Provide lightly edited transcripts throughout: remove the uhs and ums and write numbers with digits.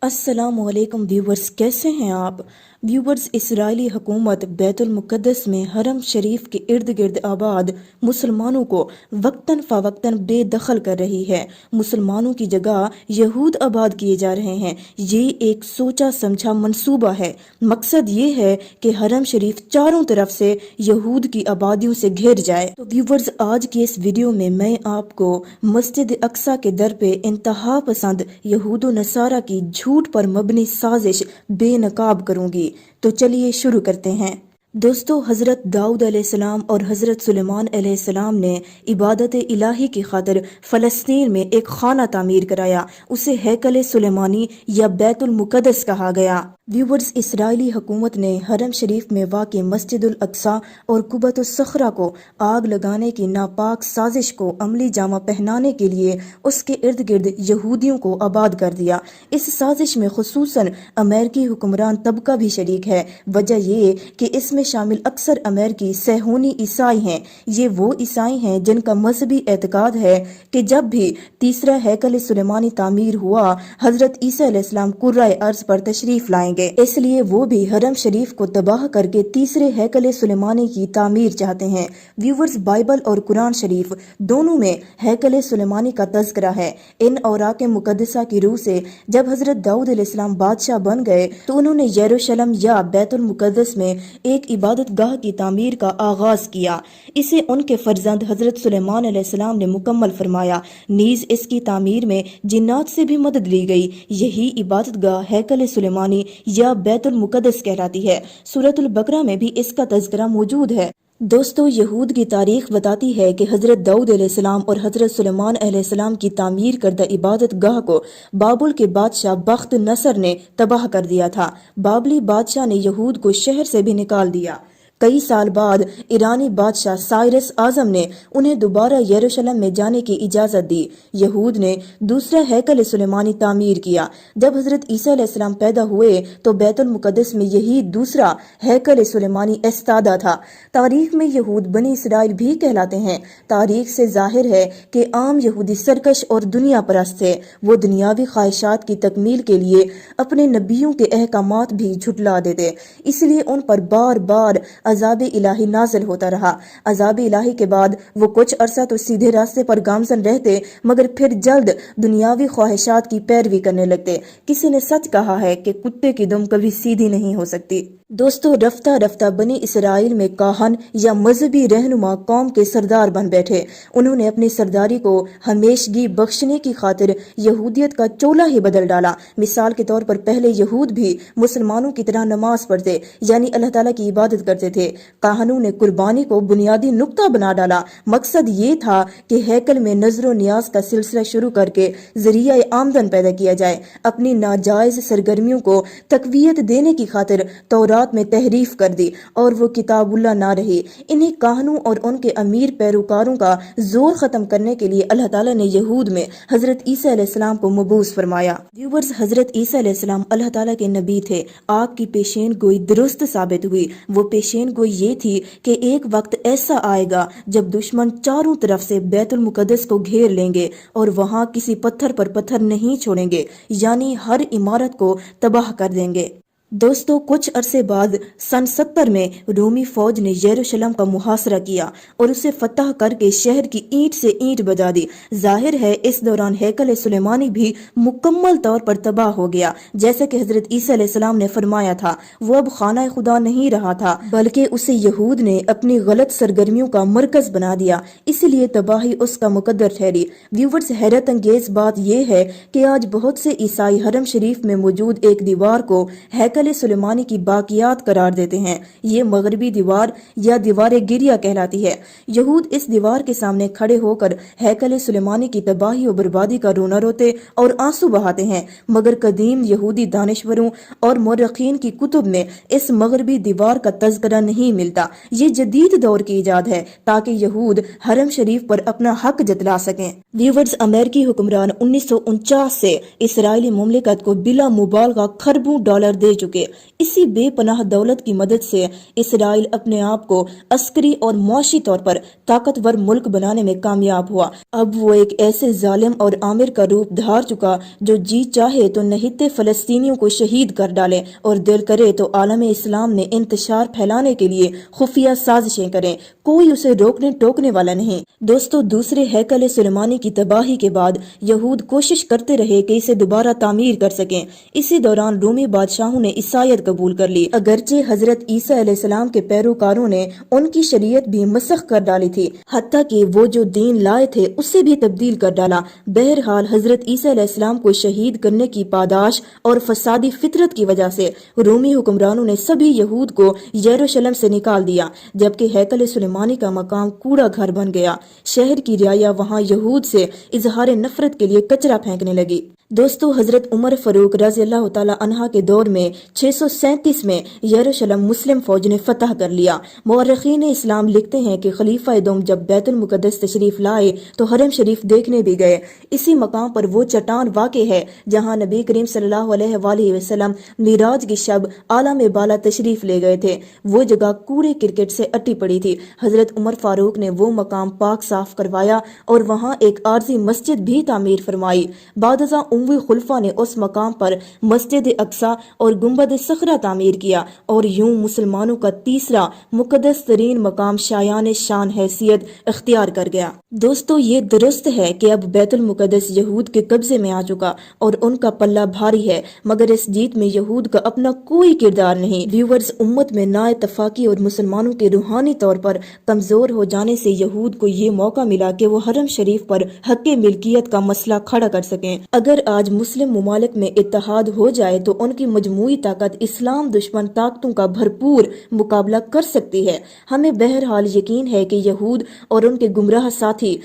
अस्सलाम वालेकुम व्यूवर्स, कैसे हैं आप व्यूवर्स। इसराइली हुकूमत बैतुल मुक़द्दस में हरम शरीफ के इर्द गिर्द आबाद मुसलमानों को वक्तन फ़वक्तन बेदखल कर रही है। मुसलमानों की जगह यहूद आबाद किए जा रहे हैं। ये एक सोचा समझा मंसूबा है। मकसद ये है कि हरम शरीफ चारों तरफ से यहूद की आबादियों से घिर जाए। तो व्यूवर्स, आज की इस वीडियो में मैं आपको मस्जिद अक्सा के दर पे इंतहा पसंद यहूद नसारा की झूठ पर मबनी साजिश बेनकाब करूंगी। तो चलिए शुरू करते हैं। दोस्तों, हज़रत दाऊद अलैहिस्सलाम और हज़रत सुलेमान अलैहिस्सलाम ने इबादत इलाही की खातिर फ़लस्तीन में एक खाना तामीर कराया। उसे हैकल सुलेमानी या बैतुल मुक़द्दस कहा गया। व्यूवर्स, इसराइली हुकूमत ने हरम शरीफ में वाक़ मस्जिदुल अक्सा और कुबतुस सखरा को आग लगाने की नापाक साजिश को अमली जामा पहनाने के लिए उसके इर्द गिर्द यहूदियों को आबाद कर दिया। इस साजिश में खुसूसन अमेरिकी हुक्मरान तबका भी शरीक है। वजह ये कि इसमें शामिल अक्सर अमेरिकी सहूनी ईसाई हैं। ये वो ईसाई हैं जिनका मजहबी एतकाद है कि जब भी तीसरा हैकल सुलेमानी तामीर हुआ, हजरत ईसा अलैहिस्सलाम कुर्राए अर्ज पर तशरीफ लाएंगे। इसलिए वो भी हरम शरीफ को तबाह करके तीसरे हैकल सुलेमानी की तामीर चाहते हैं। व्यूवर्स, बाइबल और कुरान शरीफ दोनों में हैकल सुलेमानी का तज़किरा है। इन औराक मुकद्दसा की रूह से जब हजरत दाऊद अलैहिस्सलाम बादशाह बन गए तो उन्होंने यरूशलेम या बैतुल मुकद्दस में एक इबादत गाह की तामीर का आगाज किया। इसे उनके फर्जंद हजरत सुलेमान अलैहिस्सलाम ने मुकम्मल फरमाया। नीज इसकी तामीर में जिन्नात से भी मदद ली गई। यही इबादत गाह हैकल सुलेमानी या बैतुल मुकद्दस कहलाती है। सूरतुल बकरा में भी इसका तज़किरा मौजूद है। दोस्तों, यहूद की तारीख बताती है कि हजरत दाऊद अलैहिस्सलाम और हजरत सुलेमान अलैहिस्सलाम की तामीर करदा इबादत गाह को बाबुल के बादशाह बख्त नसर ने तबाह कर दिया था। बाबली बादशाह ने यहूद को शहर से भी निकाल दिया। कई साल बाद ईरानी बादशाह साइरस आजम ने उन्हें दोबारा यरूशलेम में जाने की इजाजत दी। यहूद ने दूसरा हैकल सुलेमानी तामीर किया। जब हजरत ईसा अलैहिस्सलाम पैदा हुए तो बैतुल मुकद्दस में यही दूसरा हैकल सुलेमानी इस्तादा था। तारीख में यहूद बनी इसराइल भी कहलाते हैं। तारीख से जाहिर है कि आम यहूदी सरकश और दुनिया परस्त थे। वो दुनियावी ख्वाहिशात की तकमील के लिए अपने नबियों के अहकामात भी झुटला देते, इसलिए उन पर बार बार अज़ाब इलाही नाज़िल होता रहा। अज़ाब इलाही के बाद वो कुछ अरसा तो सीधे रास्ते पर गामजन रहते, मगर फिर जल्द दुनियावी ख्वाहिशात की पैरवी करने लगते। किसी ने सच कहा है कि कुत्ते की दुम कभी सीधी नहीं हो सकती। दोस्तों, रफ्ता रफ्ता बनी इसराइल में काहन या मजहबी रहनुमा कौम के सरदार बन बैठे। उन्होंने अपनी सरदारी को हमेशगी बख्शने की खातिर यहूदियत का चोला ही बदल डाला। मिसाल के तौर पर पहले यहूद भी मुसलमानों की तरह नमाज पढ़ते, यानी अल्लाह ताला की इबादत करते थे। काहनों ने कुर्बानी को बुनियादी नुक्ता बना डाला। मकसद ये था कि हैकल में नजर नियाज का सिलसिला शुरू करके जरिया आमदन पैदा किया जाए। अपनी नाजायज सरगर्मियों को तकवीयत देने की खातिर तौरात में तहरीफ कर दी और वो किताबुल्लाह ना रही। इन्हीं काहनों और उनके अमीर पैरोकारों का जोर खत्म करने के लिए अल्लाह ताला ने यहूद में हजरत ईसा अलैहिस्सलाम को मबूस फरमाया। व्यूवर्स, हजरत ईसा अलैहिस्सलाम अल्लाह ताला के नबी थे। आपकी पेशेन गोई दुरुस्त साबित हुई। वो पेशेन गोई ये थी कि एक वक्त ऐसा आएगा जब दुश्मन चारों तरफ से बैतुल मुकद्दस को घेर लेंगे और वहां किसी पत्थर पर पत्थर नहीं छोड़ेंगे, यानी हर इमारत को तबाह कर देंगे। दोस्तों, कुछ अरसे बाद सन 70 में रोमी फौज ने यरूशलेम का मुहासरा किया और उसे फतह करके शहर की ईंट से ईंट बजा दी। जाहिर है इस दौरान हैकल सुलेमानी भी मुकम्मल तौर पर तबाह हो गया। जैसे कि हजरत ईसा अलैहिस्सलाम ने फरमाया था, वो अब खाना खुदा नहीं रहा था, बल्कि उसे यहूद ने अपनी गलत सरगर्मियों का मरकज बना दिया। इसलिए तबाही उसका मुकद्दर ठहरी। व्यूवर्स, हैरत अंगेज बात यह है कि आज बहुत से ईसाई हरम शरीफ में मौजूद एक दीवार को हैकल सुलेमानी की बाकियात करार देते हैं। ये मगरबी दीवार या दीवार गिरिया कहलाती है। यहूद इस दीवार के सामने खड़े होकर हैकल सुलेमानी की तबाही और बर्बादी का रोना रोते और आंसू बहाते हैं, मगर कदीम यहूदी दानिशवरों और मुर्रखीन की कुतुब में इस मगरबी दीवार का तज़किरा नहीं मिलता। ये जदीद दौर की इजाद है ताकि यहूद हरम शरीफ पर अपना हक जतला सकें। व्यूवर्स, अमेरिकी हुक्मरान 1949 से इसराइली मुमलिकत को बिला मुबालगा खरबों डॉलर दे चुके چکے۔ اسی بے پناہ دولت کی مدد سے اسرائیل اپنے آپ کو عسکری اور معاشی طور پر طاقتور ملک بنانے میں کامیاب ہوا۔ اب وہ ایک ایسے ظالم اور آمر کا روپ دھار چکا جو جی چاہے تو نہتے فلسطینیوں کو شہید کر ڈالے اور دل کرے تو عالم اسلام میں انتشار پھیلانے کے لیے خفیہ سازشیں کریں۔ کوئی اسے روکنے ٹوکنے والا نہیں۔ دوستو، دوسرے ہیکل سلیمانی کی تباہی کے بعد یہود کوشش کرتے رہے کہ اسے دوبارہ تعمیر کر سکیں۔ اسی دوران رومی بادشاہوں نے عیسائیت قبول کر لی، اگرچہ حضرت عیسیٰ علیہ السلام کے پیروکاروں نے ان کی شریعت بھی مسخ کر ڈالی تھی، حتیٰ کہ وہ جو دین لائے تھے اسے بھی تبدیل کر ڈالا۔ بہرحال حضرت عیسیٰ علیہ السلام کو شہید کرنے کی پاداش اور فسادی فطرت کی وجہ سے رومی حکمرانوں نے سبھی یہود کو یروشلم سے نکال دیا، جبکہ ہیکل سلیمانی کا مقام کوڑا گھر بن گیا۔ شہر کی رعایا وہاں یہود سے اظہار نفرت کے لیے کچرا پھینکنے لگی۔ دوستو، حضرت عمر فاروق رضی اللہ تعالی عنہ کے دور میں 637 میں یروشلم مسلم فوج نے فتح کر لیا۔ مورخین اسلام لکھتے ہیں کہ خلیفہ دوم جب بیت المقدس تشریف لائے تو حرم شریف دیکھنے بھی گئے۔ اسی مقام پر وہ چٹان واقع ہے جہاں نبی کریم صلی اللہ علیہ وآلہ وسلم معراج کی شب عالم بالا تشریف لے گئے تھے۔ وہ جگہ کوڑے کرکٹ سے اٹی پڑی تھی۔ حضرت عمر فاروق نے وہ مقام پاک صاف کروایا اور وہاں ایک عارضی مسجد بھی تعمیر فرمائی۔ بعد ازاں اموی خلفاء نے اس مقام پر مسجد اقصی اور گنبد صخرہ تعمیر کیا اور یوں مسلمانوں کا تیسرا مقدس ترین مقام شایان شان حیثیت اختیار کر گیا۔ دوستو، یہ درست ہے کہ اب بیت المقدس یہود کے قبضے میں آ چکا اور ان کا پلہ بھاری ہے، مگر اس جیت میں یہود کا اپنا کوئی کردار نہیں۔ ویورز، امت میں نا اتفاقی اور مسلمانوں کے روحانی طور پر کمزور ہو جانے سے یہود کو یہ موقع ملا کہ وہ حرم شریف پر حق ملکیت کا مسئلہ کھڑا کر سکیں۔ اگر آج مسلم ممالک میں اتحاد ہو جائے تو ان کی مجموعی طاقت اسلام دشمن طاقتوں کا بھرپور مقابلہ کر سکتی ہے۔ ہمیں بہرحال یقین ہے کہ یہود اور ان کے گمراہ ساتھی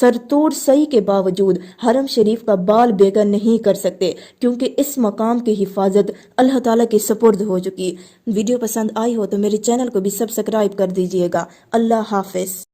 سرتوڑ سعی کے باوجود حرم شریف کا بال بیگا نہیں کر سکتے، کیونکہ اس مقام کی حفاظت اللہ تعالیٰ کے سپرد ہو چکی۔ ویڈیو پسند آئی ہو تو میرے چینل کو بھی سبسکرائب کر دیجیے گا۔ اللہ حافظ۔